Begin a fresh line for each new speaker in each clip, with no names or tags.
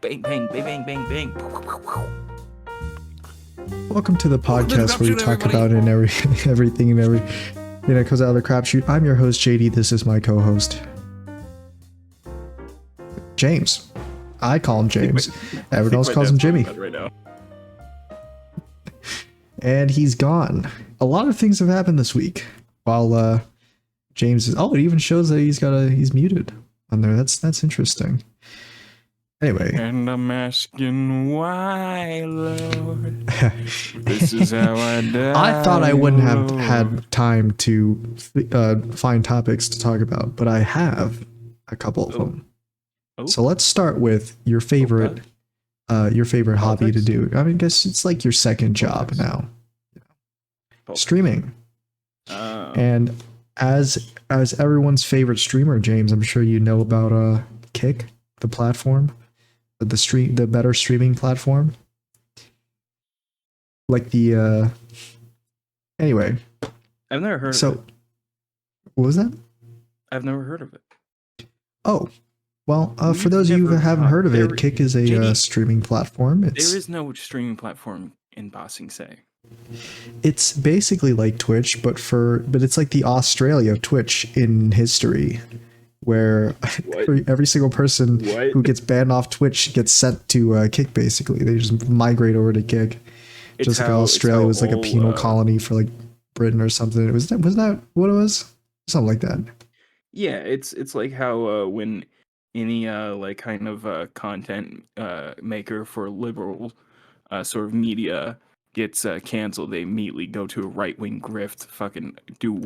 Bang, bang, bang, bang, bang, bang.
Welcome to the podcast where we talk
everybody.
about everything and everything that comes out of the crapshoot. I'm your host, JD. This is my co-host, James. I call him James. Everyone else calls him Jimmy.
Right now.
And he's gone. A lot of things have happened this week. While James is, it even shows that he's muted on there. That's interesting. Anyway,
And I'm asking why, Lord. This is how I die.
I thought I wouldn't have had time to find topics to talk about, but I have a couple of them.
Oh.
So let's start with your favorite hobby to do. I mean, I guess it's like your second job now. Streaming. And as everyone's favorite streamer, James, I'm sure you know about Kick, the platform, the better streaming platform. Like the anyway.
I've never heard of it.
What was that?
I've never heard of it.
Oh. Well, for those of you who haven't heard of it, Kick is a streaming platform.
There is no streaming platform in Bossing Say.
It's basically like Twitch, but it's like the Australia of Twitch in history, where every single person who gets banned off Twitch gets sent to Kick. Basically, they just migrate over to Kick. Just like Australia was like a penal colony for like Britain or something. Was that what it was? Something like that.
Yeah, it's like how when any like kind of content maker for liberal sort of media gets canceled, they immediately go to a right-wing grift, fucking do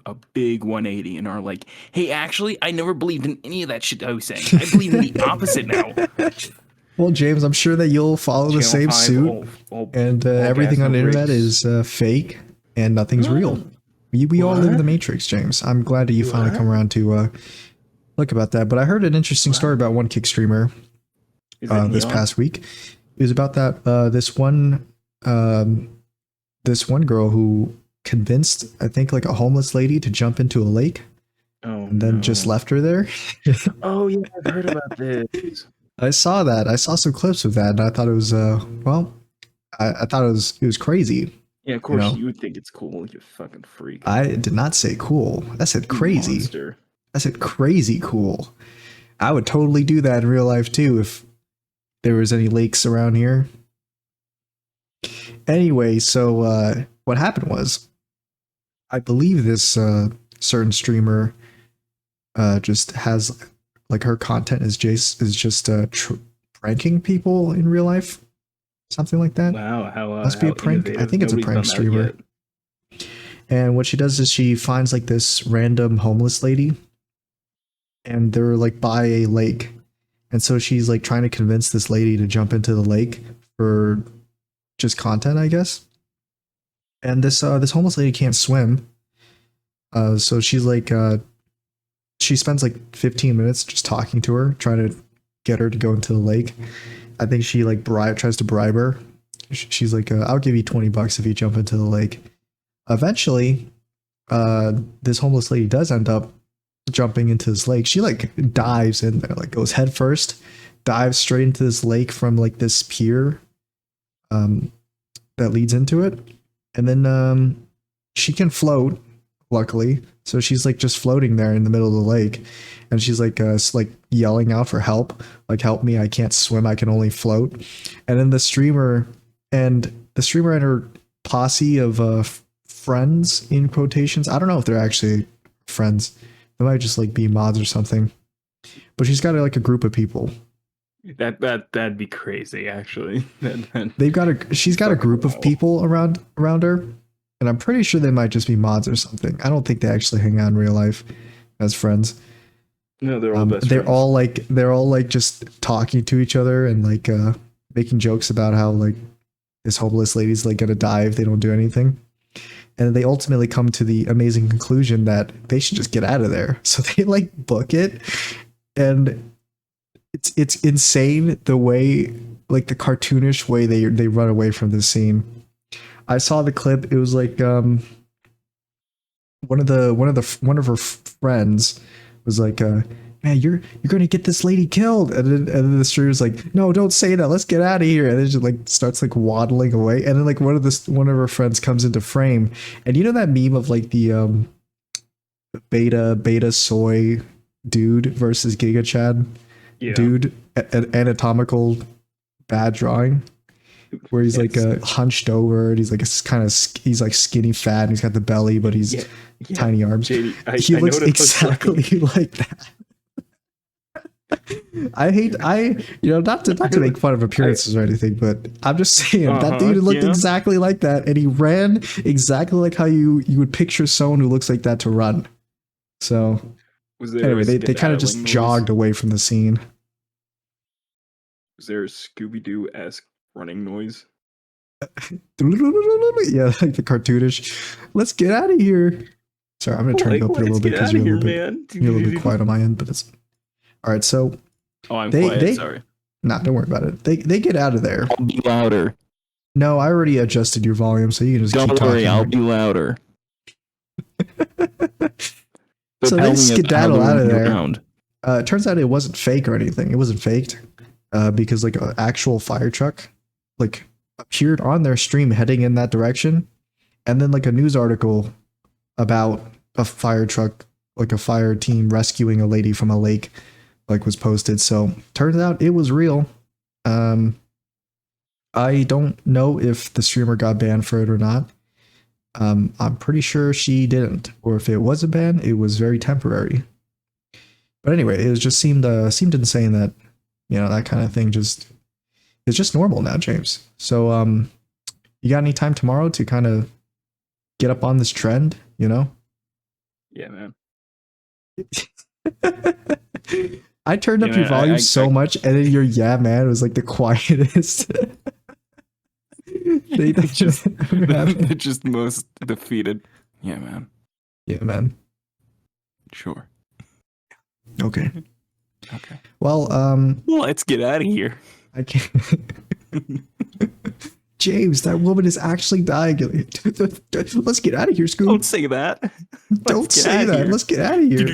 a big 180 and are like, hey, actually, I never believed in any of that shit I was saying. I believe in the opposite now.
Well, James, I'm sure that you'll follow the same suit, and everything on the internet is fake and nothing's real. We all live in the Matrix, James. I'm glad that you finally come around to look about that. But I heard an interesting story about one Kick streamer this past week. It was about that this one girl who convinced, I think, like a homeless lady to jump into a lake, and then just left her there.
Oh yeah, I've heard about this.
I saw that. I saw some clips of that, and I thought it was I thought it was crazy.
Yeah, of course you would think it's cool, you fucking freak.
I did not say cool. I said crazy.
Monster.
I said crazy cool. I would totally do that in real life too if there was any lakes around here. Anyway, so what happened was, I believe this certain streamer just has, like, her content is just pranking people in real life, something like that.
Wow, how
must be a prank. I think it's a prank streamer. And what she does is she finds like this random homeless lady, and they're like by a lake, and so she's like trying to convince this lady to jump into the lake for just content, I guess. And this homeless lady can't swim, so she's like she spends like 15 minutes just talking to her, trying to get her to go into the lake. I think she like tries to bribe her. She's like, I'll give you $20 if you jump into the lake. Eventually, this homeless lady does end up jumping into this lake. She like dives in there, like goes head first, dives straight into this lake from like this pier that leads into it. And then she can float, luckily. So she's like just floating there in the middle of the lake, and she's like yelling out for help, like, help me, I can't swim, I can only float. And then the streamer and her posse of friends, in quotations, I don't know if they're actually friends, they might just like be mods or something, but she's got like a group of people.
That'd be crazy, actually.
She's got a group of people around her, and I'm pretty sure they might just be mods or something. I don't think they actually hang out in real life as friends.
No, they're all best
they're
friends.
They're all like just talking to each other and like making jokes about how like this homeless lady's like gonna die if they don't do anything. And they ultimately come to the amazing conclusion that they should just get out of there. So they like book it, and it's insane the way, like the cartoonish way they run away from this scene. I saw the clip. It was like one of her friends was like, man, you're gonna get this lady killed. And then the streamer's like, no, don't say that. Let's get out of here. And then she like starts like waddling away. And then like one of her friends comes into frame. And you know that meme of like the beta soy dude versus Giga Chad
Yeah.
dude, anatomical bad drawing, where he's like
Yes.
hunched over and he's like he's like skinny fat and he's got the belly but he's
Yeah.
tiny arms.
JD,
He
I know
looks
what it looks like.
exactly like that. Not to make fun of appearances or anything, but I'm just saying that dude looked exactly like that, and he ran exactly like how you would picture someone who looks like that to run. So anyway, they kind of just jogged away from the scene.
Was there a Scooby-Doo-esque running noise?
Yeah, like the cartoonish. Let's get out of here. Sorry, I'm gonna turn it up here a little bit because you're a little bit quiet on my end, but it's all right. So
I'm quiet. Sorry.
Nah, don't worry about it. They get out of there.
I'll be louder.
No, I already adjusted your volume, so you can just
don't
keep
worry.
talking.
I'll be louder.
So they skedaddle out of there. It turns out it wasn't fake or anything. It wasn't faked because like an actual fire truck like appeared on their stream heading in that direction, and then like a news article about a fire truck, like a fire team rescuing a lady from a lake, like was posted. So turns out it was real. I don't know if the streamer got banned for it or not. I'm pretty sure she didn't, or if it was a ban, it was very temporary. But anyway, it just seemed insane that that kind of thing is just normal now, James. So you got any time tomorrow to kind of get up on this trend?
Yeah, man.
I turned up your volume so much, and then your "yeah, man" was like the quietest.
They're just most defeated. Yeah, man.
Yeah, man.
Sure.
Okay.
Okay.
Well,
let's get out of here.
I can't. James, that woman is actually dying. Let's get out of here, Scoop.
Don't say that.
Don't say that. Let's get out of here.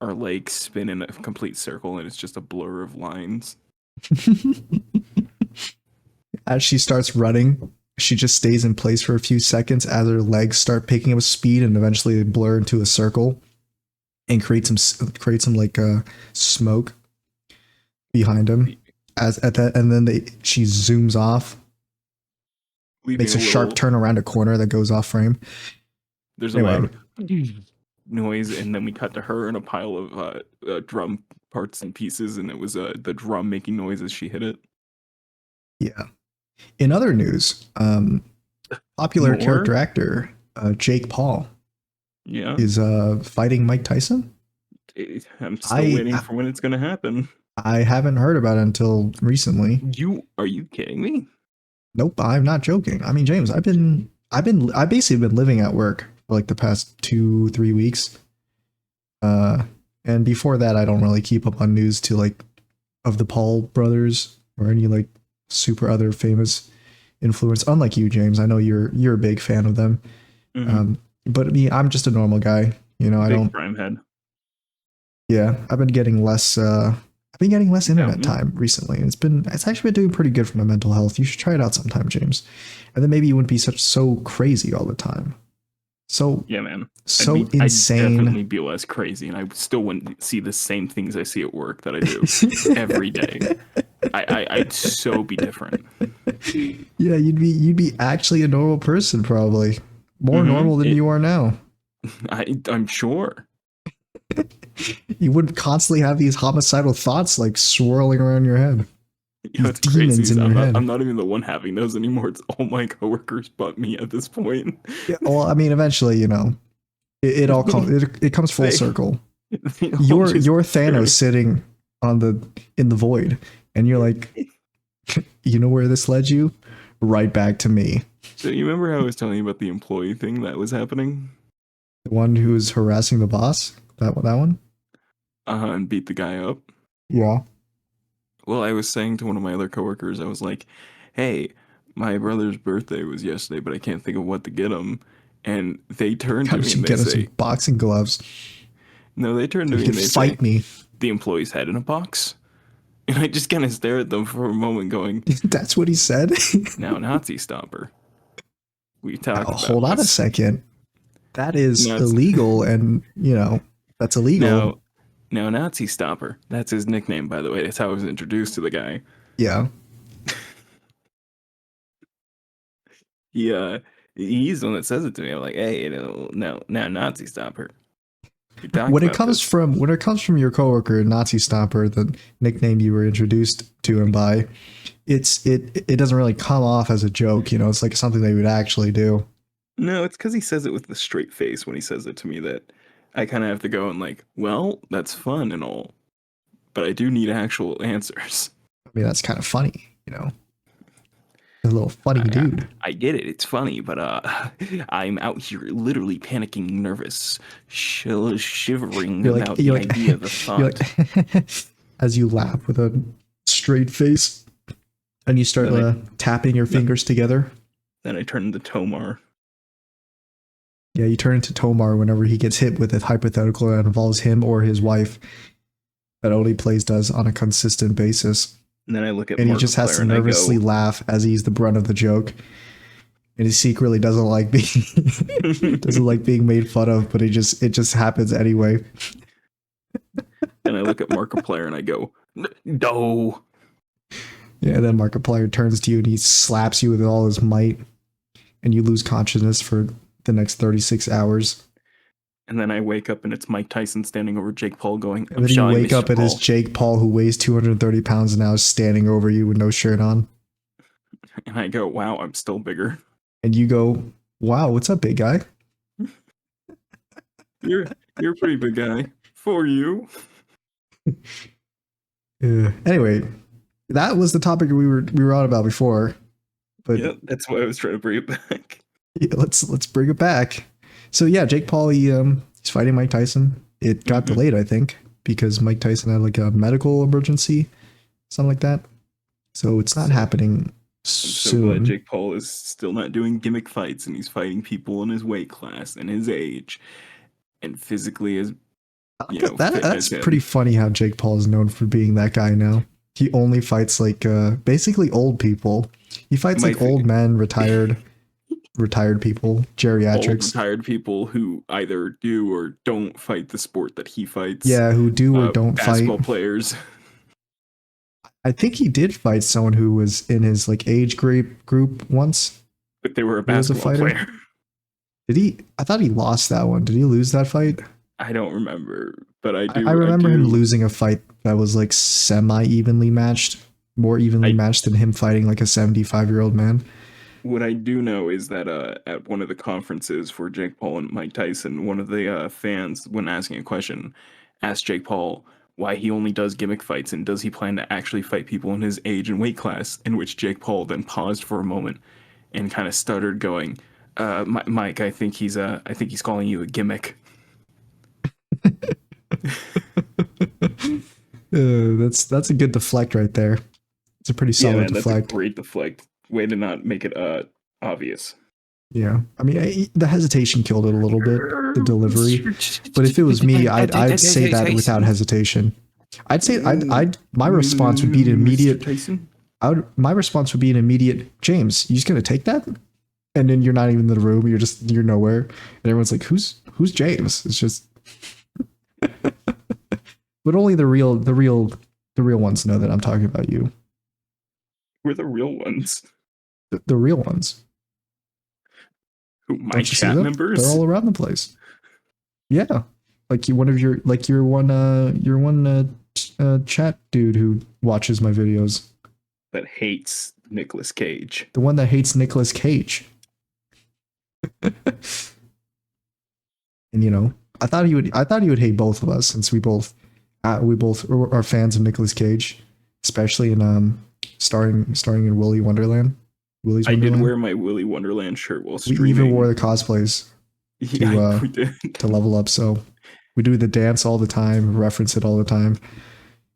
Our legs spin in a complete circle, and it's just a blur of lines.
As she starts running, she just stays in place for a few seconds as her legs start picking up speed, and eventually they blur into a circle and create some like smoke behind him. And then she zooms off, makes a sharp turn around a corner that goes off frame.
There's a loud noise, and then we cut to her in a pile of drum parts and pieces, and it was the drum making noise as she hit it.
Yeah. In other news, popular character actor Jake Paul is fighting Mike Tyson.
I'm still waiting for when it's going to happen.
I haven't heard about it until recently.
Are you kidding me?
Nope, I'm not joking. I mean, James, I've basically been living at work for like the past 2-3 weeks. And before that, I don't really keep up on news of the Paul brothers or any like super other famous influence. Unlike you, James, I know you're a big fan of them. Mm-hmm. But me, I'm just a normal guy. I don't.
Prime head.
Yeah, I've been getting less. I've been getting less internet time recently. It's actually been doing pretty good for my mental health. You should try it out sometime, James. And then maybe you wouldn't be so crazy all the time. So
yeah, man.
So insane.
I'd definitely be less crazy, and I still wouldn't see the same things I see at work that I do every day. I'd so be different.
Yeah, you'd be actually a normal person, probably more normal than you are now.
I'm sure.
You wouldn't constantly have these homicidal thoughts like swirling around your head.
It's demons in your head. I'm not even the one having those anymore. It's all my coworkers but me at this point.
Yeah, well, I mean, eventually, it all comes. It comes full circle. You're Thanos sitting in the void, and you're like, you know where this led you? Right back to me.
So you remember how I was telling you about the employee thing that was happening?
The one who was harassing the boss. That one.
And beat the guy up.
Yeah.
Well, I was saying to one of my other coworkers, I was like, hey, my brother's birthday was yesterday, but I can't think of what to get him. and they turn to
God, you
me and
should
they
get us some
say,
boxing gloves.
no, they turn to
You
me
could
and they say,
fight me.
the employee's head in a box? And I just kind of stare at them for a moment going,
That's what he said.
now, Nazi Stomper, we talked about
Hold on a
this.
second. That is
Nazi,
illegal, and that's illegal.
now, now, Nazi Stomper, that's his nickname, by the way. That's how I was introduced to the guy.
Yeah.
He, he's the one that says it to me. I'm like, hey, no, now, Nazi Stomper. We talked
When it
about
comes
this.
from your coworker, Nazi Stomper, the nickname you were introduced to him by, it doesn't really come off as a joke. It's like something they would actually do.
No, it's because he says it with a straight face when he says it to me that I kind of have to go and like, well, that's fun and all, but I do need actual answers.
I mean, that's kind of funny. A little funny dude.
I get it, it's funny, but I'm out here literally panicking, nervous, shivering about the idea, the thought.
As you laugh with a straight face, and you start tapping your fingers together.
Then I turn into Tomar.
Yeah, you turn into Tomar whenever he gets hit with a hypothetical that involves him or his wife that only plays does on a consistent basis.
And then I look at
and he just has to nervously laugh as he's the brunt of the joke. And he secretly doesn't like being made fun of, but it just happens anyway.
And I look at Markiplier and I go, no.
Yeah, then Markiplier turns to you and he slaps you with all his might, and you lose consciousness for the next 36 hours.
And then I wake up and it's Mike Tyson standing over Jake Paul going,
and then you wake up and it's Jake Paul, who weighs 230 pounds now, standing over you with no shirt on.
And I go, wow, I'm still bigger.
And you go, wow, what's up, big guy?
You're a pretty big guy. For you.
Anyway, that was the topic we were on about before. But
yeah, that's why I was trying to bring it back.
Yeah, let's bring it back. So yeah, Jake Paul, he's fighting Mike Tyson. It got delayed, I think, because Mike Tyson had like a medical emergency, something like that. So it's not happening soon.
I'm so glad Jake Paul is still not doing gimmick fights, and he's fighting people in his weight class and his age, and physically as
that's pretty funny how Jake Paul is known for being that guy now. He only fights like basically old people. He fights like old men, retired people, geriatrics. Old
retired people who either do or don't fight the sport that he fights.
Yeah, who do or don't
basketball
fight.
Players.
I think he did fight someone who was in his like age group once.
But they were a basketball player.
Did he? I thought he lost that one. Did he lose that fight?
I don't remember, but I do.
I remember him losing a fight that was like semi-evenly matched, more evenly matched than him fighting like a 75-year-old man.
What I do know is that at one of the conferences for Jake Paul and Mike Tyson, one of the fans, when asking a question, asked Jake Paul why he only does gimmick fights and does he plan to actually fight people in his age and weight class, in which Jake Paul then paused for a moment and kind of stuttered going, Mike, I think he's calling you a gimmick.
That's a good deflect right there. It's a pretty solid deflect.
That's a great deflect. Way to not make it obvious.
Yeah, I mean, the hesitation killed it a little bit, the delivery. But if it was me, I'd say that without hesitation. My response would be an immediate. My response would be an immediate. James, you just gonna take that? And then you're not even in the room. You're nowhere, and everyone's like, "Who's James?" It's just. But only the real ones know that I'm talking about you.
We're the real ones.
The real ones.
Who, my chat members?
They're all around the place. Yeah, like your chat dude who watches my videos.
That hates Nicolas Cage.
The one that hates Nicolas Cage. And I thought he would hate both of us, since we both are fans of Nicolas Cage, especially in starring in Willy Wonderland. Willy's Wonderland.
I did wear my Willy Wonderland shirt while streaming.
We even wore the cosplays to level up. So we do the dance all the time, reference it all the time.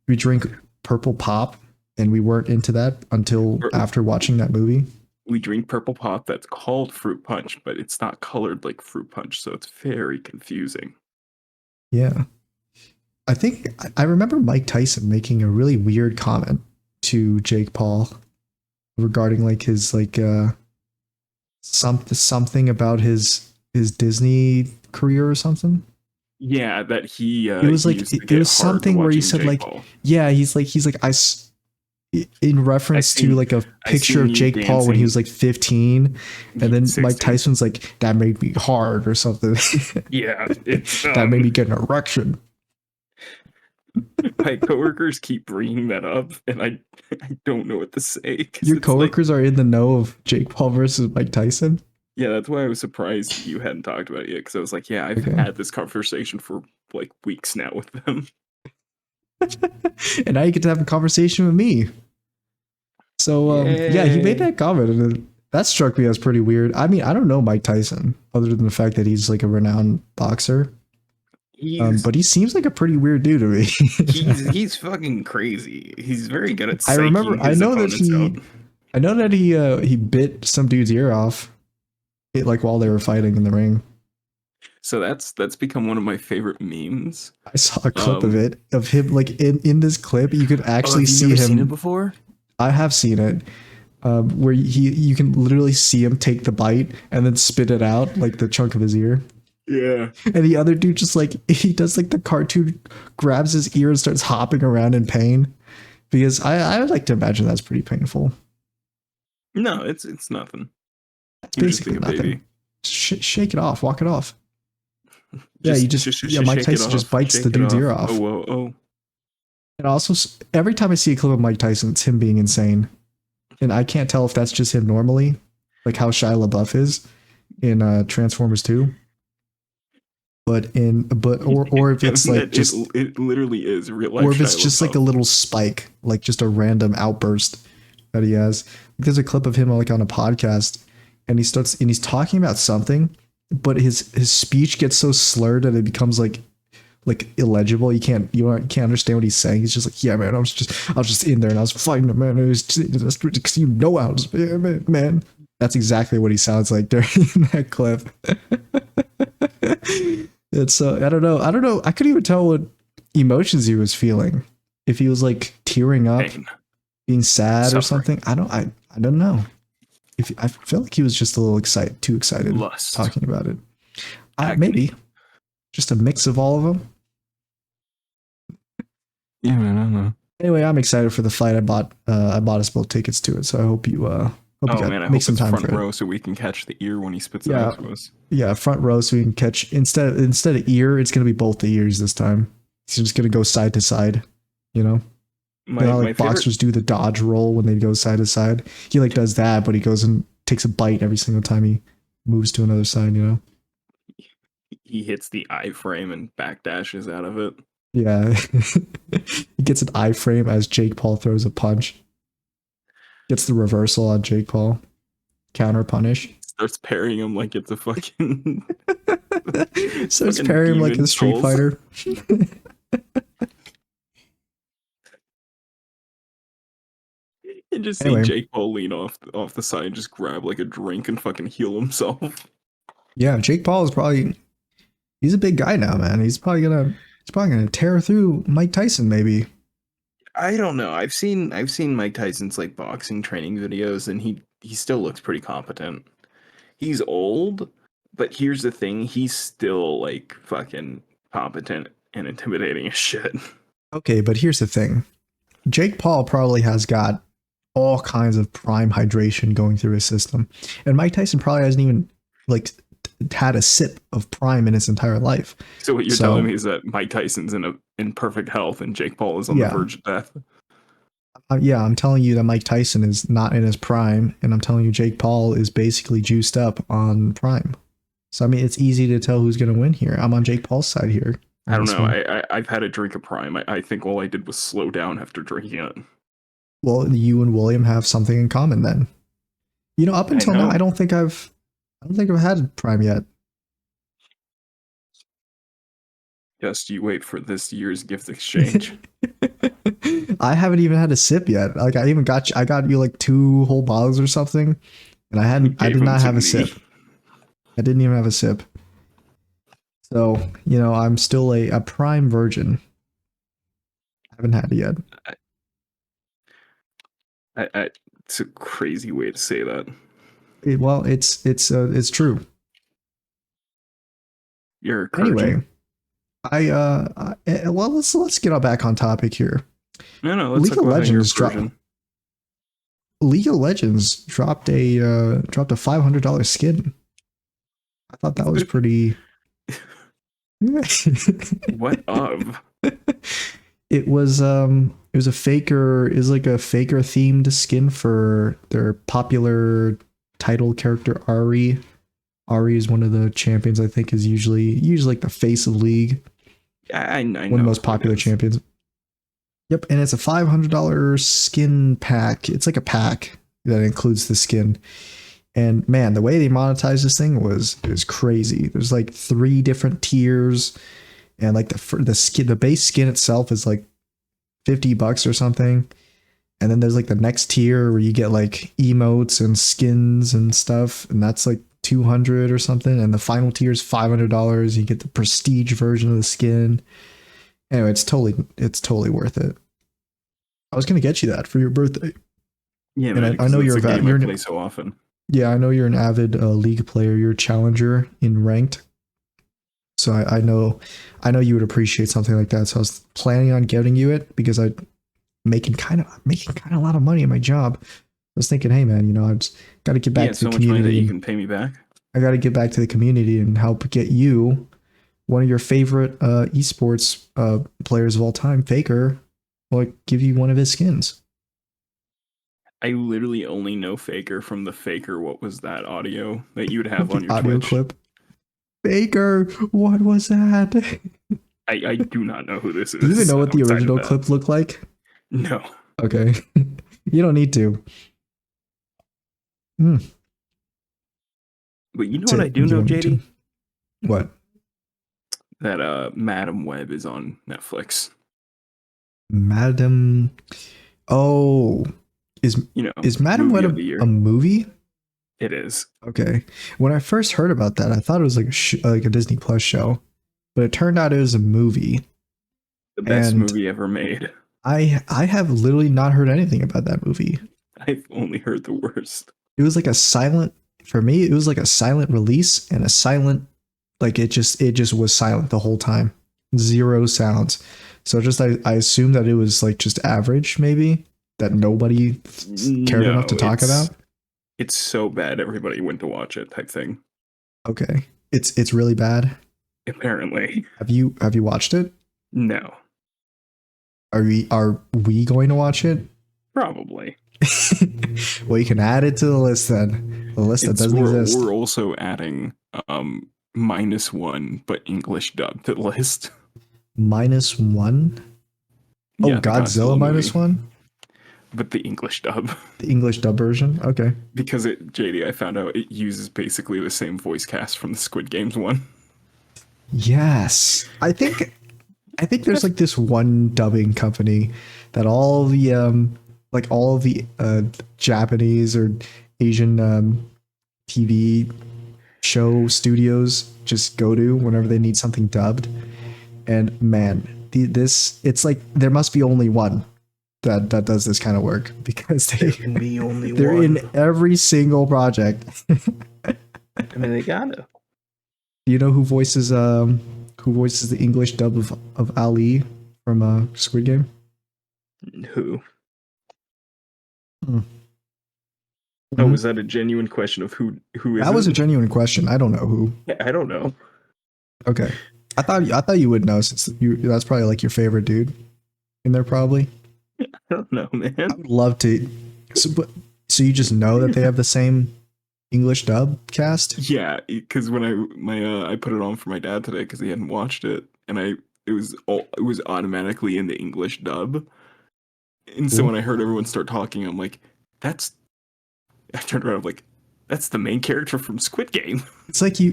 We drink purple pop, and we weren't into that until after watching that movie.
we drink purple pop that's called fruit punch, but it's not colored like fruit punch, so it's very confusing.
Yeah. I think I remember Mike Tyson making a really weird comment to Jake Paul regarding like his like something about his Disney career or something.
Yeah, that
It was
he
like
used to
it
get
was
hard
something where he
watching
said
Jake
like,
Paul.
yeah, he's like in
I
reference to
seen
like a
I
picture
seen
of
you
Jake Paul when he was
dancing
like 15, and then Mike
16.
Tyson's like, that made me hard or something.
Yeah, it's
That made me get an erection.
my coworkers keep bringing that up, and I don't know what to say because
Your
it's like,
coworkers are in the know of Jake Paul versus Mike Tyson.
yeah, that's why I was surprised you hadn't talked about it yet, because I was like, yeah, I've
Okay.
had this conversation for like weeks now with them.
And now you get to have a conversation with me. So yeah, he made
Yay.
that comment, and that struck me as pretty weird. I mean, I don't know Mike Tyson other than the fact that he's like a renowned boxer,
He's
but he seems like a pretty weird dude to me.
he's fucking crazy. He's very good at
I remember,
psyching his opponents out.
I know that he bit some dude's ear off, like while they were fighting in the ring.
So that's become one of my favorite memes.
I saw a clip of it of him like in this clip. You could actually
have you
see
never
him.
seen it before?
I have seen it, where you can literally see him take the bite and then spit it out like the chunk of his ear.
Yeah.
And the other dude just like he does like the cartoon, grabs his ear and starts hopping around in pain. Because I would like to imagine that's pretty painful.
No, it's nothing.
It's
You're just
basically
like a
nothing.
baby.
Shake it off, walk it off. Yeah, you just Mike Tyson just bites the dude's ear off.
Oh, whoa, oh.
And also, every time I see a clip of Mike Tyson, it's him being insane. And I can't tell if that's just him normally, like how Shia LaBeouf is in Transformers 2. But or if it's like just
it literally is real life.
or if it's
Shia
just
LaBeouf.
like a little spike, like just a random outburst that he has. There's a clip of him like on a podcast, and he's talking about something, but his speech gets so slurred that it becomes like illegible. You can't understand what he's saying. He's just like, yeah, man, I was just in there and I was fighting him, man. It was just because you know I was, yeah, man. That's exactly what he sounds like during that clip. It's I don't know. I couldn't even tell what emotions he was feeling. If he was like tearing up,
Pain.
being sad or
Suffering.
something. I don't know. If I felt like he was just a little too excited
Lust.
talking about it.
Agony.
Maybe just a mix of all of them.
Yeah, man, I don't know.
Anyway, I'm excited for the fight. I bought us both tickets to it, so I hope you
I
make
hope
some
it's
time
front
for it.
row so we can catch the ear when he spits it
Yeah.
out to us.
Yeah, front row so we can catch instead of ear, it's gonna be both the ears this time. He's just gonna go side to side, you know.
My favorite,
Boxers do the dodge roll when they go side to side. He like does that, but he goes and takes a bite every single time he moves to another side, you know.
he hits the iframe and backdashes out of it.
Yeah. He gets an iframe as Jake Paul throws a punch. Gets the reversal on Jake Paul. Counter punish.
Starts parrying him like it's a fucking.
Starts
fucking
parrying him like
Demon
a Street
Souls.
Fighter.
And just
Anyway.
see Jake Paul lean off the side and just grab like a drink and fucking heal himself.
Yeah, Jake Paul is he's a big guy now, man. He's probably gonna tear through Mike Tyson, maybe.
I don't know. I've seen Mike Tyson's like boxing training videos, and he still looks pretty competent. He's old, but here's the thing: he's still like fucking competent and intimidating as shit.
Okay, but here's the thing. Jake Paul probably has got all kinds of prime hydration going through his system. And Mike Tyson probably hasn't even like had a sip of prime in his entire life.
So what you're telling me is that Mike Tyson's in perfect health and Jake Paul is on the verge of death.
Yeah, I'm telling you that Mike Tyson is not in his prime, and I'm telling you Jake Paul is basically juiced up on prime. So I mean, it's easy to tell who's going to win here. I'm on Jake Paul's side here.
I don't know. I've had a drink of prime. I think all I did was slow down after drinking it.
Well, you and William have something in common then. You know, up until now, I don't think I've had prime yet.
Just you wait for this year's gift exchange.
I haven't even had a sip yet. Like I got you like 2 whole bottles or something, and
You
I
gave
did
them
not
to
have a
me.
sip. I didn't even have a sip. So, you know, I'm still a prime virgin. I haven't had it yet.
It's a crazy way to say that.
Well, it's true.
You're encouraging.
Anyway, well, let's get back on topic here.
No, let's
League
talk
of
about how you're a
Legends
Persian.
League of Legends dropped a $500 skin. I thought that was pretty.
What of?
It was a faker is like a faker themed skin for their popular title character Ari. Ari is one of the champions I think is usually like the face of League.
I know
One of the most popular champions. Yep, and it's a $500 skin pack. It's like a pack that includes the skin. And man, the way they monetized this thing was crazy. There's like 3 different tiers, and like the base skin itself is like $50 or something. And then there's like the next tier where you get like emotes and skins and stuff, and that's like 200 or something. And the final tier is $500. You get the prestige version of the skin. Anyway, it's totally worth it. I was gonna get you that for your birthday.
Yeah,
and
man,
I know you're
I play so often.
Yeah, I know you're an avid League player. You're a challenger in ranked, so I know you would appreciate something like that. So I was planning on getting you it because I'm making kind of a lot of money at my job. I was thinking, hey man, you know, I just got to get back to the community.
Much money that you can pay me back.
I got to get back to the community and help get you one of your favorite esports players of all time, Faker. Will give you one of his skins.
I literally only know Faker from the Faker. What was that audio that you would have on your
audio
Twitch
clip? Faker, what was that?
I do not know who this is.
Do you even know what the original clip looked like?
No.
Okay. You don't need to.
But you know what I do know, JD?
What?
That Madam Web is on Netflix.
Madam. Oh, is Madam Web a movie?
It is.
Okay. When I first heard about that, I thought it was like a Disney Plus show, but it turned out it was a movie.
The best movie ever made.
I have literally not heard anything about that movie.
I've only heard the worst.
It was like a silent, for me, it was like a silent release and a silent, like it just was silent the whole time. 0 sounds. So just I assumed that it was like just average, maybe, that nobody cared enough to talk about.
It's so bad everybody went to watch it type thing.
Okay. It's really bad.
Apparently.
Have you watched it?
No.
Are we going to watch it?
Probably.
Well, you can add it to the list then. The list that doesn't exist.
We're also adding -1 but English dub to the list.
-1? Oh, yeah, Godzilla -1?
But the English dub.
The English dub version? Okay.
Because JD, I found out it uses basically the same voice cast from the Squid Games one.
Yes. I think there's like this one dubbing company that all the Japanese or Asian TV show studios just go to whenever they need something dubbed. And man, it's like there must be only one that does this kind of work, because they're in every single project.
I mean, they gotta.
Do you know who voices the English dub of Ali from Squid Game?
Who?
Hmm.
Oh, was that a genuine question of who is
that? Was a genuine question. I don't know who.
Yeah, I don't know.
Okay, I thought you would know, since that's probably like your favorite dude in there, probably.
I don't know, man.
I would love to. So you just know that they have the same English dub cast?
Yeah, because when I put it on for my dad today because he hadn't watched it, and it was automatically in the English dub. And so when I heard everyone start talking, I'm like, I turned around, I'm like, that's the main character from Squid Game.
It's like you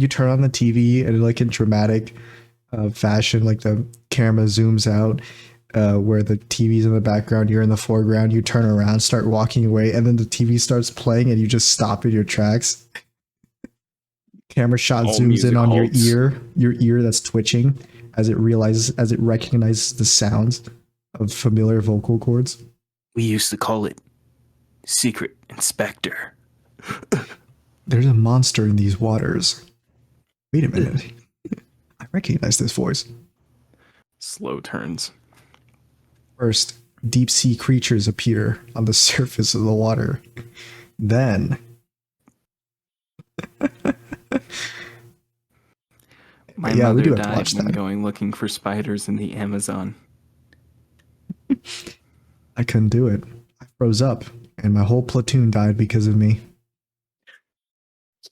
turn on the TV and like in dramatic fashion, like the camera zooms out where the TV's in the background, you're in the foreground, you turn around, start walking away, and then the TV starts playing, and you just stop in your tracks. Camera shot
All
zooms in
music
on
halts.
your ear that's twitching as it recognizes the sounds of familiar vocal cords.
We used to call it Secret Inspector.
There's a monster in these waters. Wait a minute. I recognize this voice.
Slow turns.
First, deep sea creatures appear on the surface of the water. Then,
My
yeah, we
mother
do have to
died
watch
when
that.
going looking for spiders in the Amazon.
I couldn't do it. I froze up, and my whole platoon died because of me.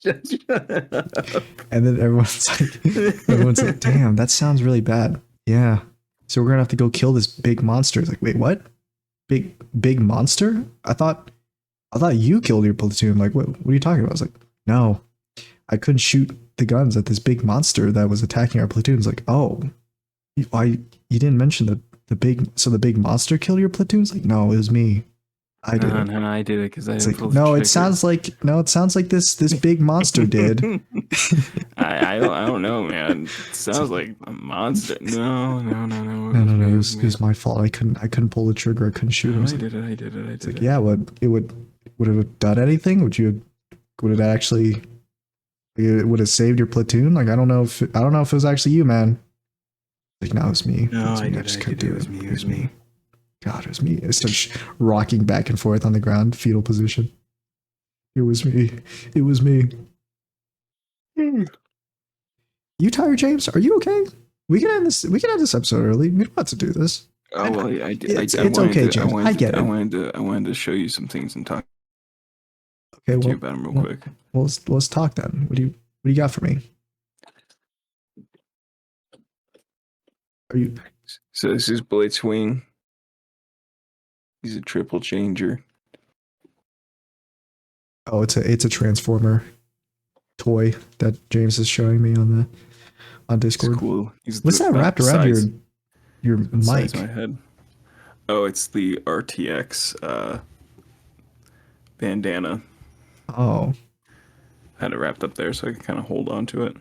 And then everyone's like, damn, that sounds really bad. Yeah. So we're gonna have to go kill this big monster. It's like, wait, what? Big monster? I thought you killed your platoon. Like, what are you talking about? I was like, no. I couldn't shoot the guns at this big monster that was attacking our platoon. It's like, oh, why you didn't mention the big monster killed your platoon? It's like, no, it was me. I did it.
No, I did it because I
It's
didn't
like,
pull the
no,
trigger.
it sounds like this big monster did.
I don't know, man. It sounds like a monster. No.
No. It was my fault. I couldn't pull the trigger. I couldn't shoot him.
I did it.
It's like, yeah, would it have done anything? Would it actually would have saved your platoon? Like, I don't know if it was actually you, man. Like, no, it was me.
No,
I
just couldn't do it. It was me.
God, it was me. I started rocking back and forth on the ground, fetal position. It was me. It was me. You tired, James? Are you okay? We can end this episode early. We don't have to do this.
Oh well,
It's okay, James. I get it.
I wanted to show you some things and talk
Okay,
to you about them real quick.
Well, let's talk then. What do you got for me?
So this is Blitzwing. He's a triple changer.
Oh, it's a transformer toy that James is showing me on Discord.
It's cool.
What's that wrapped around your mic?
My head. Oh, it's the RTX bandana.
Oh,
I had it wrapped up there so I could kind of hold on to it.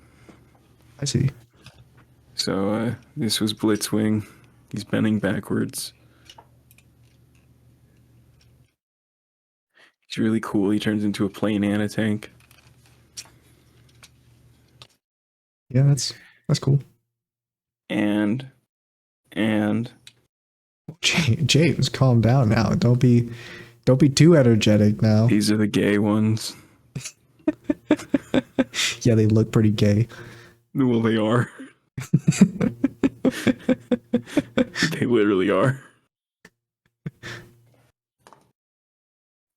I see.
So this was Blitzwing. He's bending backwards. He's really cool. He turns into a plane and a tank.
Yeah, that's cool.
And
James, calm down now. Don't be too energetic now.
These are the gay ones.
Yeah, they look pretty gay.
Well, they are. They literally are.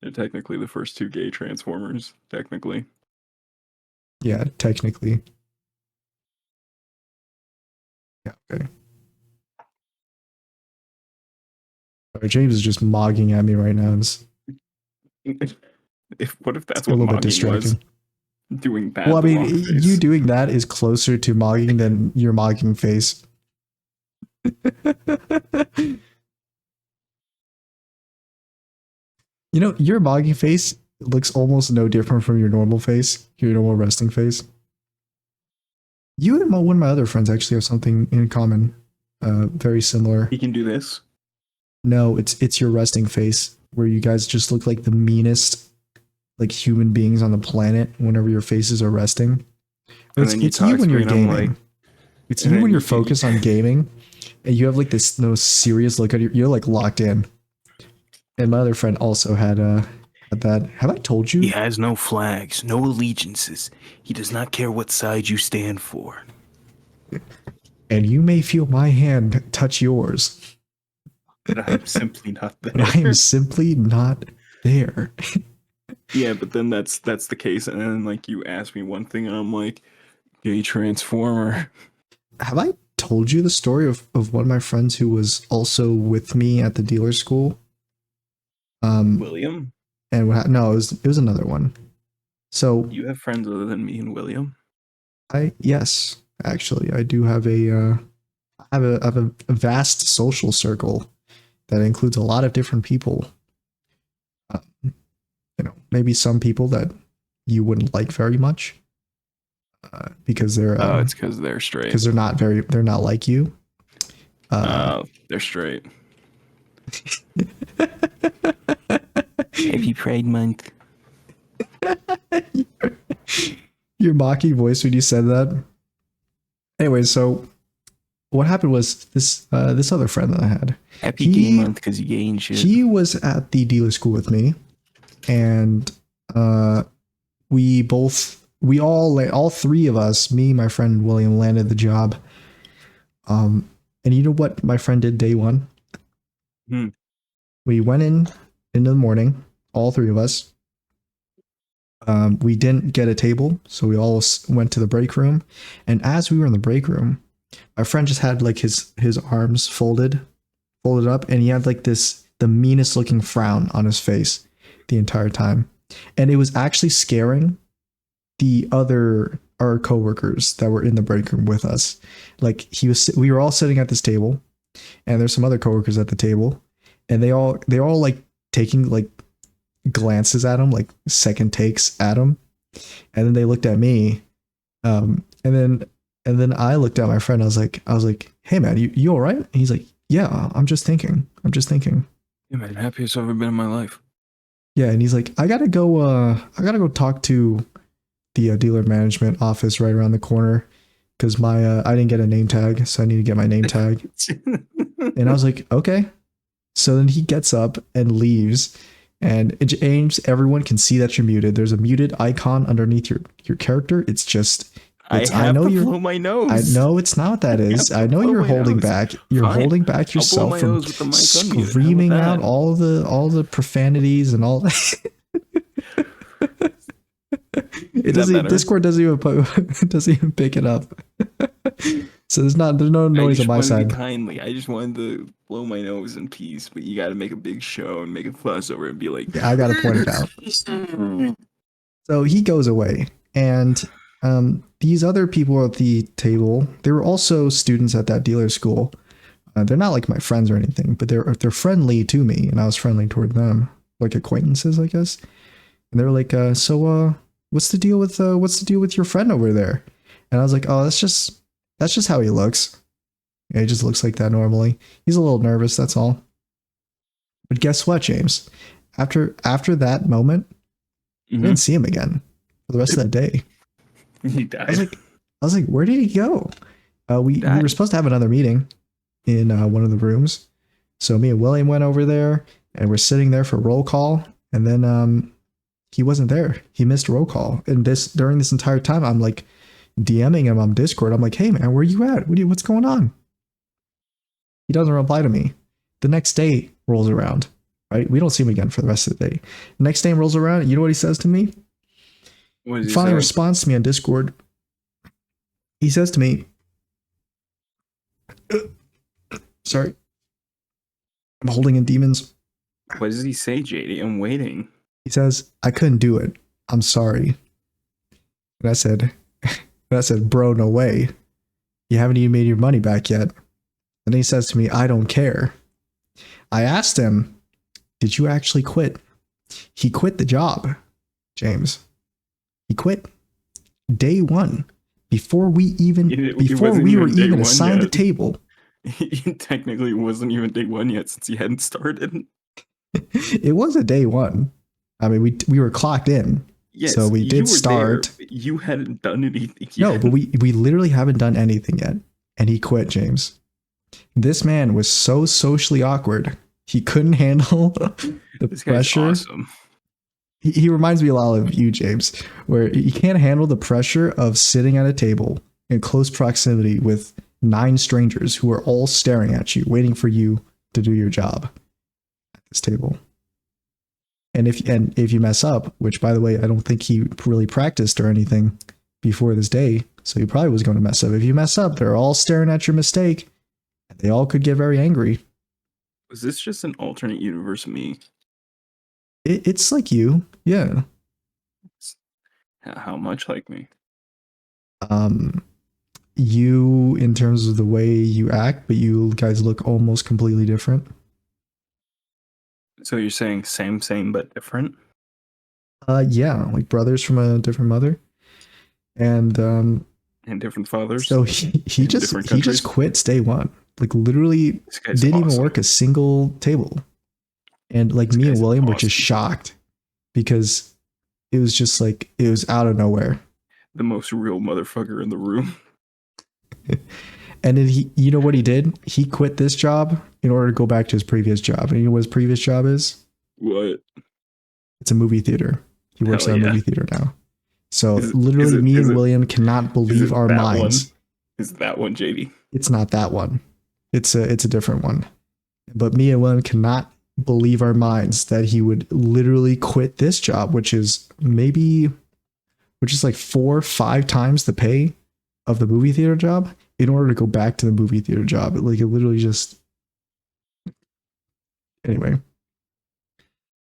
They're technically the first two gay Transformers, technically.
Yeah, technically. Yeah, okay. James is just mogging at me right now.
What if that's
a
what
little bit
mogging
distracting.
was? Doing bad.
Well, I mean, you doing that is closer to mogging than your mogging face. You know, your mogging face looks almost no different from your normal face, your normal resting face. You and one of my other friends actually have something in common, very similar.
He can do this.
No, it's your resting face, where you guys just look like the meanest, like, human beings on the planet whenever your faces are resting. It's you when you're gaming. It's you when you're focused on gaming, and you have like this serious look at you're like locked in. And my other friend also had that. Have I told you?
He has no flags, no allegiances. He does not care what side you stand for.
And you may feel my hand touch yours.
But I am simply not there.
But I am simply not there.
Yeah, but then that's the case, and then like you ask me one thing, and I'm like, gay Transformer.
Have I told you the story of one of my friends who was also with me at the dealer school?
William?
And no, it was another one. So
you have friends other than me and William?
Yes, actually, I do have a I have a vast social circle that includes a lot of different people. Uh, maybe some people that you wouldn't like very much because
it's because they're straight.
they're not like you.
They're straight. Happy Pride Month.
Your mocking voice when you said that. Anyway, so what happened was this other friend that I had.
Happy Gay Month because you gay and shit.
He was at the dealer school with me, and we all three of us, me, my friend William, landed the job. And you know what my friend did day one? We went into the morning, all three of us. We didn't get a table, so we all went to the break room. And as we were in the break room, my friend just had like his arms folded up, and he had like the meanest looking frown on his face the entire time. And it was actually scaring our coworkers that were in the break room with us. Like we were all sitting at this table, and there's some other coworkers at the table, and they're all like taking like glances at him, like second takes at him, and then they looked at me, and then I looked at my friend. I was like, hey man, you all right? And he's like, yeah, I'm just thinking.
Yeah man, happiest I've ever been in my life.
Yeah, and he's like, I gotta go talk to the dealer management office right around the corner because I didn't get a name tag, so I need to get my name tag. And I was like, okay. So then he gets up and leaves. And James, everyone can see that you're muted. There's a muted icon underneath your character. It's just,
I know you're blow my nose.
I know it's not what that is. I know you're holding back. You're holding back yourself from screaming out all the profanities and all that. It doesn't. Discord doesn't even pick it up. So there's no noise on my side.
Kindly, I just wanted to blow my nose in peace, but you got to make a big show and make a fuss over it and be like,
yeah, I got to point it out. So he goes away, and these other people at the table, they were also students at that dealer school. They're not like my friends or anything, but they're friendly to me, and I was friendly toward them, like acquaintances, I guess. And they were like, so what's the deal with your friend over there? And I was like, oh, that's just how he looks. Yeah, he just looks like that normally. He's a little nervous, that's all. But guess what, James? After that moment, I didn't see him again for the rest of that day.
He died.
I was like, where did he go? We were supposed to have another meeting in one of the rooms. So me and William went over there, and we're sitting there for roll call, and then he wasn't there. He missed roll call. And during this entire time, I'm like DMing him on Discord. I'm like, hey man, where you at? What's going on? He doesn't reply to me. The next day rolls around, right? We don't see him again for the rest of the day. The next day rolls around, and you know what he says to me? He finally responds to me on Discord. He says to me, sorry, I'm holding in demons.
What does he say, JD? I'm waiting.
He says, I couldn't do it. I'm sorry. And I said, bro, no way. You haven't even made your money back yet. And then he says to me, I don't care. I asked him, did you actually quit? He quit the job, James. He quit day one before we were even assigned the table.
He technically wasn't even day one yet since he hadn't started.
It was a day one. I mean, we were clocked in. Yes, so we did start.
There, you hadn't done anything yet.
No, but we literally haven't done anything yet. And he quit, James. This man was so socially awkward. He couldn't handle the pressure.
Awesome.
He reminds me a lot of you, James, where he can't handle the pressure of sitting at a table in close proximity with 9 strangers who are all staring at you, waiting for you to do your job at this table. And if you mess up, which by the way, I don't think he really practiced or anything before this day, so he probably was going to mess up. If you mess up, they're all staring at your mistake, and they all could get very angry.
Was this just an alternate universe me?
It's like you, yeah.
How much like me?
you in terms of the way you act, but you guys look almost completely different.
So you're saying same but different?
Yeah, like brothers from a different mother, and
And different fathers?
so he
in different
just
countries?
quit day one. Like literally
This guy's
didn't even
awesome.
work a single table, and like
This
me and
guy's
William were just
awesome.
shocked because it was just like it was out of nowhere.
The most real motherfucker in the room.
And then he, you know what he did? He quit this job in order to go back to his previous job. And you know what his previous job is?
What?
It's a movie theater. He works
Hell
at a
yeah.
movie theater now. So
Is
literally, me and
it
William cannot believe our
that
minds.
one? Is that one, JD?
It's not that one. It's a different one. But me and William cannot believe our minds that he would literally quit this job, which is like 4-5 times the pay of the movie theater job, in order to go back to the movie theater job. Like it literally just. Anyway,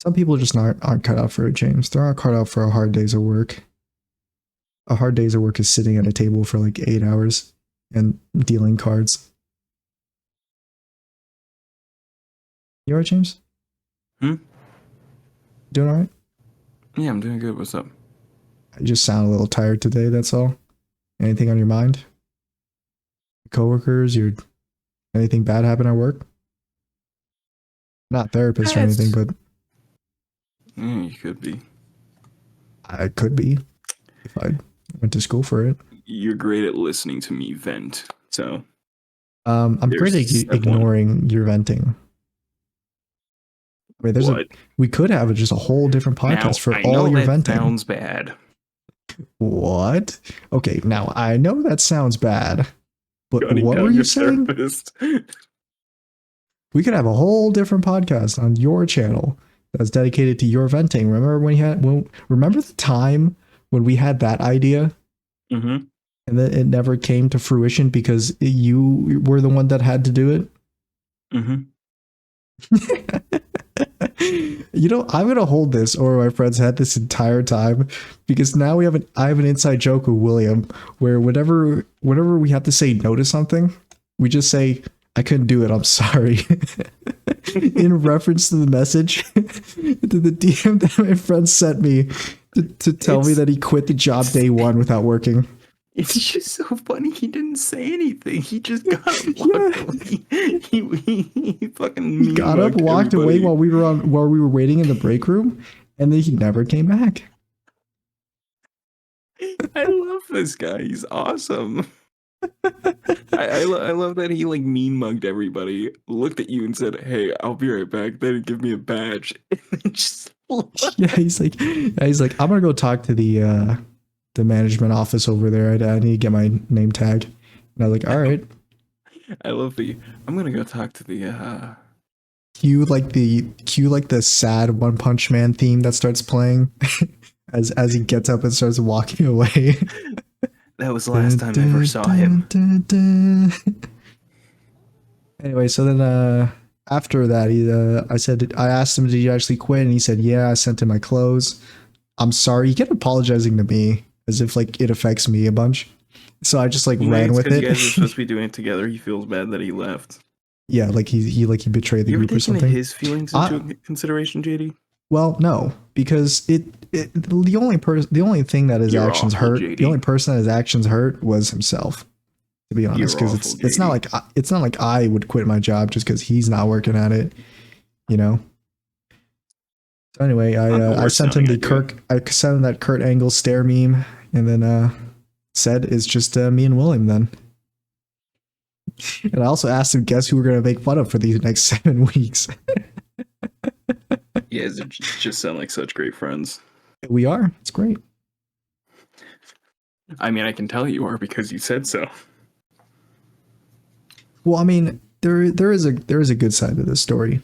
some people just aren't cut out for it, James. They're not cut out for a hard days of work. A hard days of work is sitting at a table for like 8 hours and dealing cards. You alright, James? Doing alright?
Yeah, I'm doing good. What's up?
I just sound a little tired today, that's all. Anything on your mind? Coworkers, anything bad happen at work? Not therapist or anything, but
Yeah, you could be.
I could be if I went to school for it.
You're great at listening to me vent. So
I'm great at ignoring your venting. I mean, we could have just a whole different podcast for all your venting.
Sounds bad.
What? Okay, now I know that sounds bad, but what were you saying? We could have a whole different podcast on your channel that's dedicated to your venting. Remember the time when we had that idea?
Mm-hmm.
And then it never came to fruition because you were the one that had to do it?
Mm-hmm.
You know, I'm gonna hold this over my friend's head this entire time, because now I have an inside joke with William where whenever we have to say no to something, we just say, I couldn't do it, I'm sorry. In reference to the message, to the DM that my friend sent me to tell me that he quit the job day one without working.
It's just so funny. He didn't say anything. He just got up, walked away. He fucking
got up, walked away while we were waiting in the break room, and then he never came back.
I love this guy. He's awesome. I love that he like mean mugged everybody, looked at you and said, "Hey, I'll be right back." Then give me a badge.
Yeah, he's like, I'm gonna go talk to the management office over there. I need to get my name tag. And I was like, all right.
I love I'm gonna go talk to the
cue like the sad One Punch Man theme that starts playing as he gets up and starts walking away.
That was the last time I ever saw him.
Anyway, so then after that, I asked him, did you actually quit? And he said, yeah, I sent him my clothes. I'm sorry. He kept apologizing to me as if like it affects me a bunch. So I just like ran with it.
You guys were supposed to be doing it together. He feels bad that he left.
Yeah, like he betrayed the group or something.
His feelings into consideration, JD?
Well, the only thing that his actions hurt, JD. The only person that his actions hurt was himself. To be honest, because it's not like I would quit my job just because he's not working at it, you know. So anyway, I sent him that Kurt Angle stare meme, and then said it's just me and William then. And I also asked him, guess who we're gonna make fun of for these next 7 weeks.
You guys just sound like such great friends.
We are. It's great.
I mean, I can tell you are because you said so.
Well, I mean, there is a good side to this story.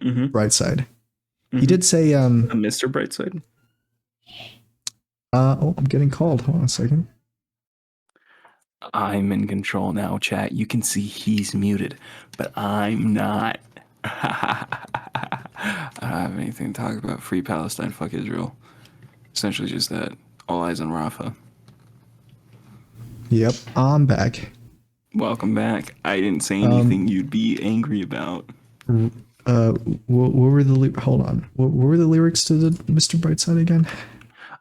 Mm-hmm.
Bright side. Mm-hmm. He did say
a Mr. Brightside.
I'm getting called. Hold on a second.
I'm in control now, chat. You can see he's muted, but I'm not. I don't have anything to talk about. Free Palestine, fuck Israel. Essentially just that. All eyes on Rafa.
Yep, I'm back.
Welcome back. I didn't say
Um,
anything you'd be angry about.
what were the hold on? What were the lyrics to the Mr. Brightside again?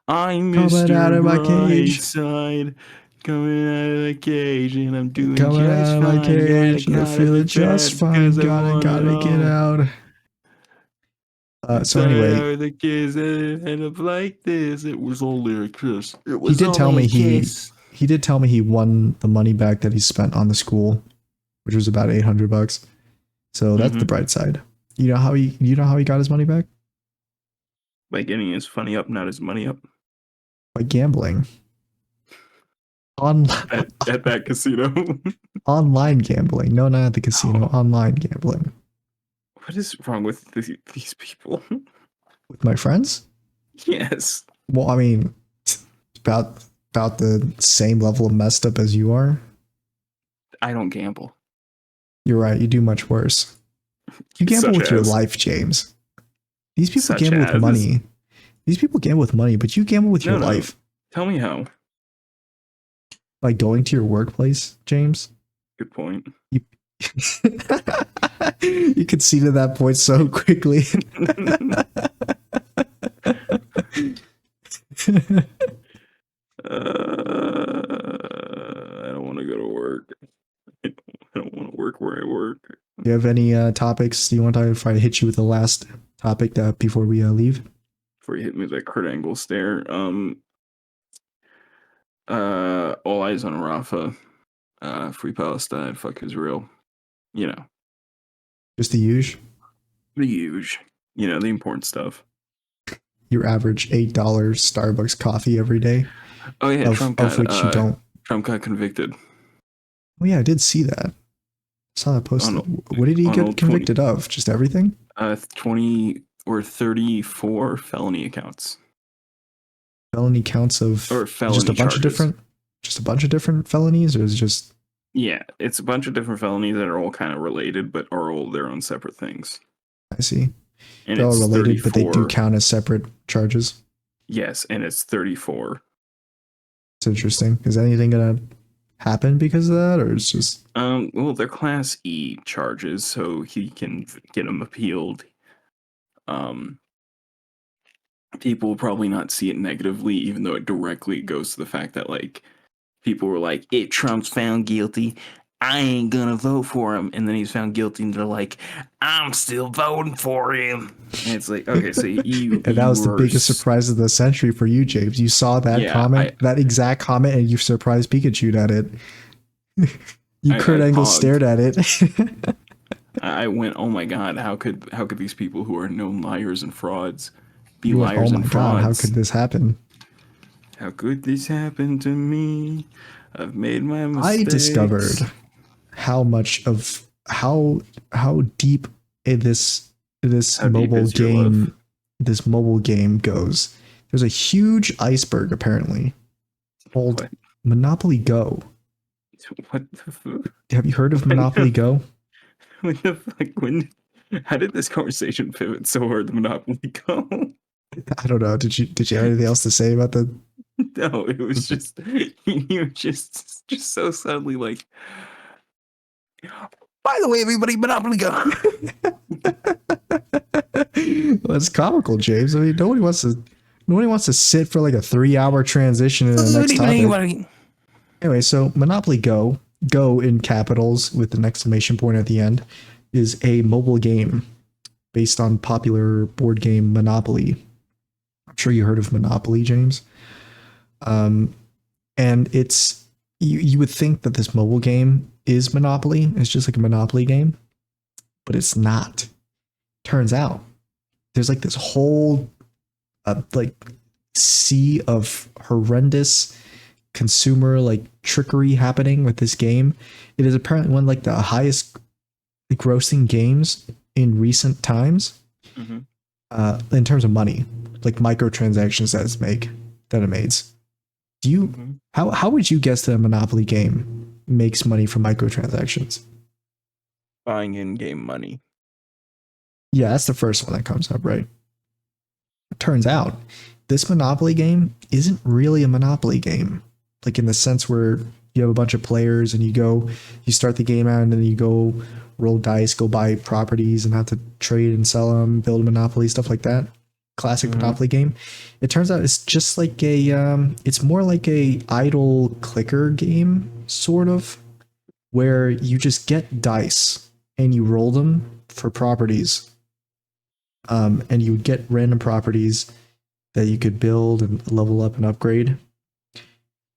I'm
Coming out
Mr.
of my cage,
Brightside, coming out of the cage, and I'm doing
coming
just
out of my
fine.
cage, and I
Gotta
feel
be
it just
bad
fine.
because I want it
Gotta get
all.
out. So
Sorry,
anyway,
how the kids end up like this. It was only a kiss. It
he
was
did tell
only
me
a kiss.
he did tell me he won the money back that he spent on the school, which was about $800. So that's the
Mm-hmm.
bright side. You know how he got his money back?
By getting his funny up, not his money up.
By gambling. On
At that casino.
online gambling. No, not at the casino.
Oh,
Online gambling.
what is wrong with these people?
With my friends?
Yes.
Well, I mean, it's about the same level of messed up as you are.
I don't gamble.
You're right. You do much worse. You gamble
Such
with your
as.
life, James. These people
Such
gamble with
as.
money. These people gamble with money, but you gamble with your
No, no.
life.
Tell me how.
Like going to your workplace, James.
Good point.
You, you conceded that point so quickly.
I don't want to go to work. I don't want to work where I work.
Do you have any topics? Do you want to if I hit you with the last topic before we leave?
Before you hit me with that Kurt Angle stare. All eyes on Rafa. Free Palestine. Fuck Israel. You know,
Just the usual.
the huge. You know, the important stuff.
Your average $8 Starbucks coffee every day,
Oh yeah,
of which you don't.
Trump got convicted
Oh yeah, I did see that. I saw that posted.
on
What did he
on
get
old
convicted of? Just everything?
20 or 34 felony accounts
Felony counts of
or
just a
felony
bunch of
charges.
different felonies, or is it just
Yeah, it's a bunch of different felonies that are all kind of related, but are all their own separate things.
I see.
And
They're all
it's
related, but they do
34.
count as separate charges.
Yes, and it's 34.
It's interesting. Is anything gonna happen because of that, or it's just
Well, they're Class E charges, so he can get them appealed. People will probably not see it negatively, even though it directly goes to the fact that like people were like, "If Trump's found guilty, I ain't gonna vote for him," and then he's found guilty, and they're like, "I'm still voting for him." And it's like, okay, so
and that was the
were
biggest surprise of the century for you, James. You saw that
yeah,
comment, that exact comment, and you surprised Pikachu at it. You Kurt
I
Angle
paused.
stared at it.
I went, "Oh my god, how could these people who are known liars and frauds be
You went,
liars
oh my
and
god, how
frauds?
could this happen?
How could this happen to me? I've made my mistakes."
I discovered how much of how deep this
How deep
mobile
is your love?
game goes. There's a huge iceberg apparently called
What?
Monopoly Go.
What the fuck?
Have you heard of Monopoly Go?
What the fuck? How did this conversation pivot so hard to Monopoly Go?
I don't know. Did you have anything else to say about the
No, it was just you were just so suddenly like. By the way, everybody, Monopoly Go.
Well, it's comical, James. I mean, nobody wants to sit for like a 3-hour transition in the next topic. Anyway, so Monopoly Go, Go in capitals with an exclamation point at the end, is a mobile game based on popular board game Monopoly. I'm sure you heard of Monopoly, James. And it's you would think that this mobile game is Monopoly. It's just like a Monopoly game, but it's not. Turns out there's like this whole like sea of horrendous consumer like trickery happening with this game. It is apparently one of like the highest grossing games in recent times.
Mm-hmm.
In terms of money, like microtransactions that it makes. Do you how would you guess that a Monopoly game makes money from microtransactions?
Buying in-game money.
Yeah, that's the first one that comes up, right? It turns out this Monopoly game isn't really a Monopoly game, like in the sense where you have a bunch of players, and you start the game out, and then you go roll dice, go buy properties, and have to trade and sell them, build a monopoly, stuff like that. Classic Monopoly game. It turns out it's just like it's more like a idle clicker game, sort of, where you just get dice and you roll them for properties. And you would get random properties that you could build and level up and upgrade.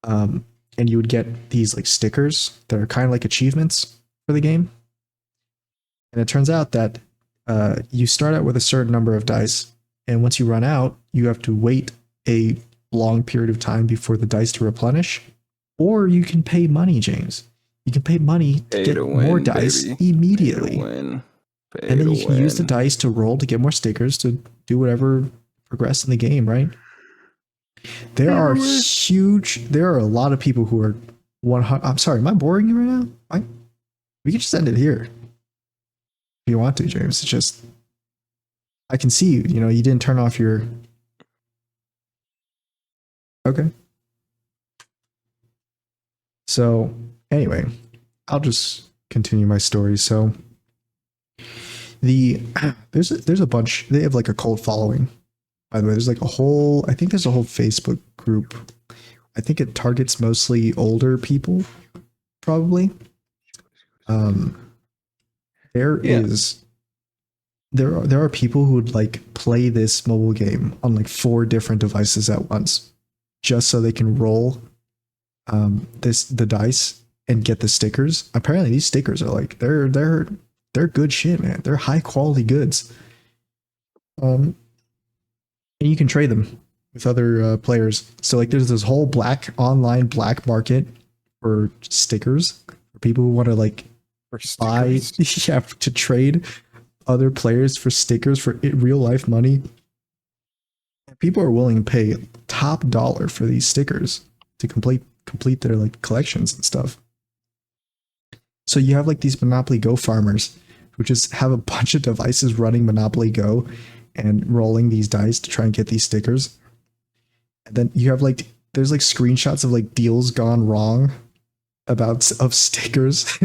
And you would get these like stickers that are kind of like achievements for the game. And it turns out that you start out with a certain number of dice, and once you run out, you have to wait a long period of time before the dice to replenish, or you can pay money, James. You can pay money to get more dice immediately. And then you can use the dice to roll to get more stickers to do whatever progress in the game, right? There are a lot of people who are 100. I'm sorry, am I boring you right now? We can just end it here if you want to, James. It's just, I can see you. You know, you didn't turn off your. Okay. So anyway, I'll just continue my story. So there's a bunch. They have like a cult following. By the way, there's like I think there's a whole Facebook group. I think it targets mostly older people, probably. There are people who would like play this mobile game on like 4 different devices at once, just so they can roll the dice and get the stickers. Apparently, these stickers are like they're good shit, man. They're high quality goods. And you can trade them with other players. So like, there's this whole online black market for stickers for people who want to like buy, to trade other players for stickers for real life money. People are willing to pay top dollar for these stickers to complete their like collections and stuff. So you have like these Monopoly Go farmers who just have a bunch of devices running Monopoly Go and rolling these dice to try and get these stickers. And then you have like, there's like screenshots of like deals gone wrong of stickers.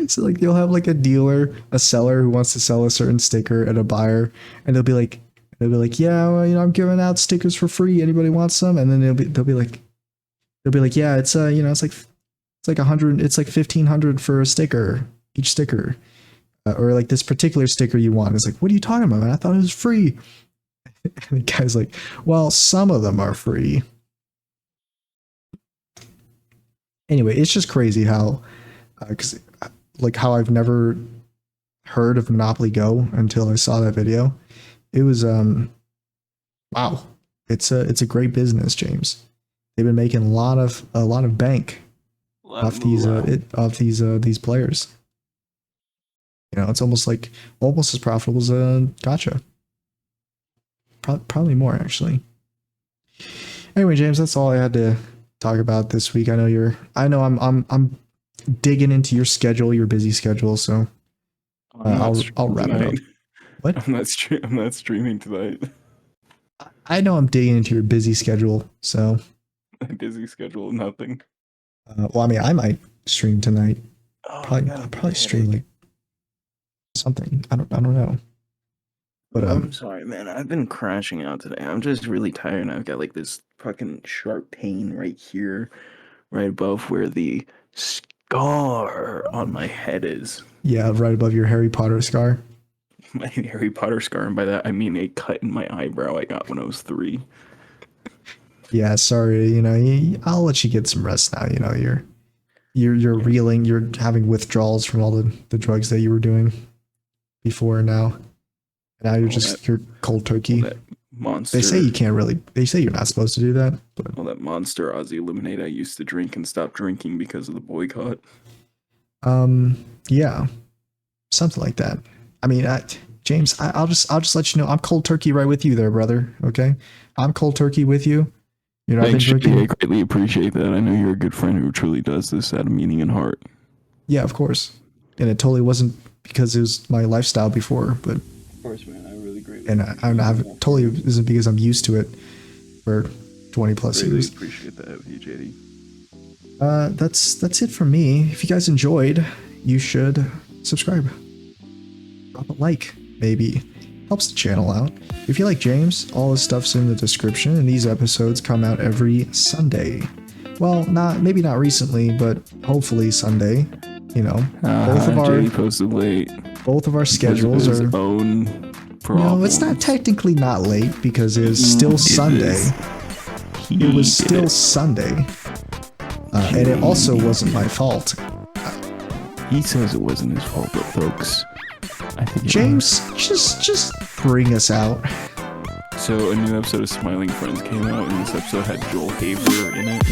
So like, you'll have like a seller who wants to sell a certain sticker at a buyer, and they'll be like, yeah, well, you know, I'm giving out stickers for free. Anybody wants some? And then they'll be like, yeah, it's you know, it's like 100, it's like 1,500 for a sticker, each sticker. Or like, this particular sticker you want. It's like, what are you talking about, man? I thought it was free. And the guy's like, well, some of them are free. Anyway, it's just crazy how, because like how I've never heard of Monopoly Go until I saw that video. It was wow. It's a great business, James. They've been making a lot of bank off these players. You know, it's almost as profitable as a gacha. Probably more, actually. Anyway, James, that's all I had to talk about this week. I know I'm digging into your schedule, your busy schedule, so I'll wrap it up. What?
I'm not streaming tonight.
I know I'm digging into your busy schedule, so.
Busy schedule, nothing.
Well, I mean, I might stream tonight. I'll probably stream like something. I don't know. But
I'm sorry, man. I've been crashing out today. I'm just really tired, and I've got like this fucking sharp pain right here, right above where the scar on my head is.
Yeah, right above your Harry Potter scar.
My Harry Potter scar, and by that I mean a cut in my eyebrow I got when I was 3.
Yeah, sorry. You know, I'll let you get some rest now. You know, you're reeling. You're having withdrawals from all the drugs that you were doing before and now. Now you're cold turkey.
Monster.
They say you can't really. They say you're not supposed to do that. But
all that Monster Aussie lemonade I used to drink and stopped drinking because of the boycott.
Yeah, something like that. I mean, James, I'll just let you know I'm cold turkey right with you there, brother. Okay, I'm cold turkey with you. You know,
thanks, Chute. I greatly appreciate that. I know you're a good friend who truly does this out of meaning and heart.
Yeah, of course. And it totally wasn't because it was my lifestyle before, but.
Of course, man. I really greatly.
And I totally isn't because I'm used to it for 20 plus years.
Appreciate that with you, JD.
That's it for me. If you guys enjoyed, you should subscribe. Drop a like, maybe. Helps the channel out. If you like James, all his stuff's in the description, and these episodes come out every Sunday. Well, maybe not recently, but hopefully Sunday. You know,
JD posted late.
Both of our schedules are. No, it's not technically not late because it was still Sunday. It was still Sunday, and it also wasn't my fault.
He says it wasn't his fault, but folks, I think
James, just bring us out.
So a new episode of Smiling Friends came out, and this episode had Joel Haver in it.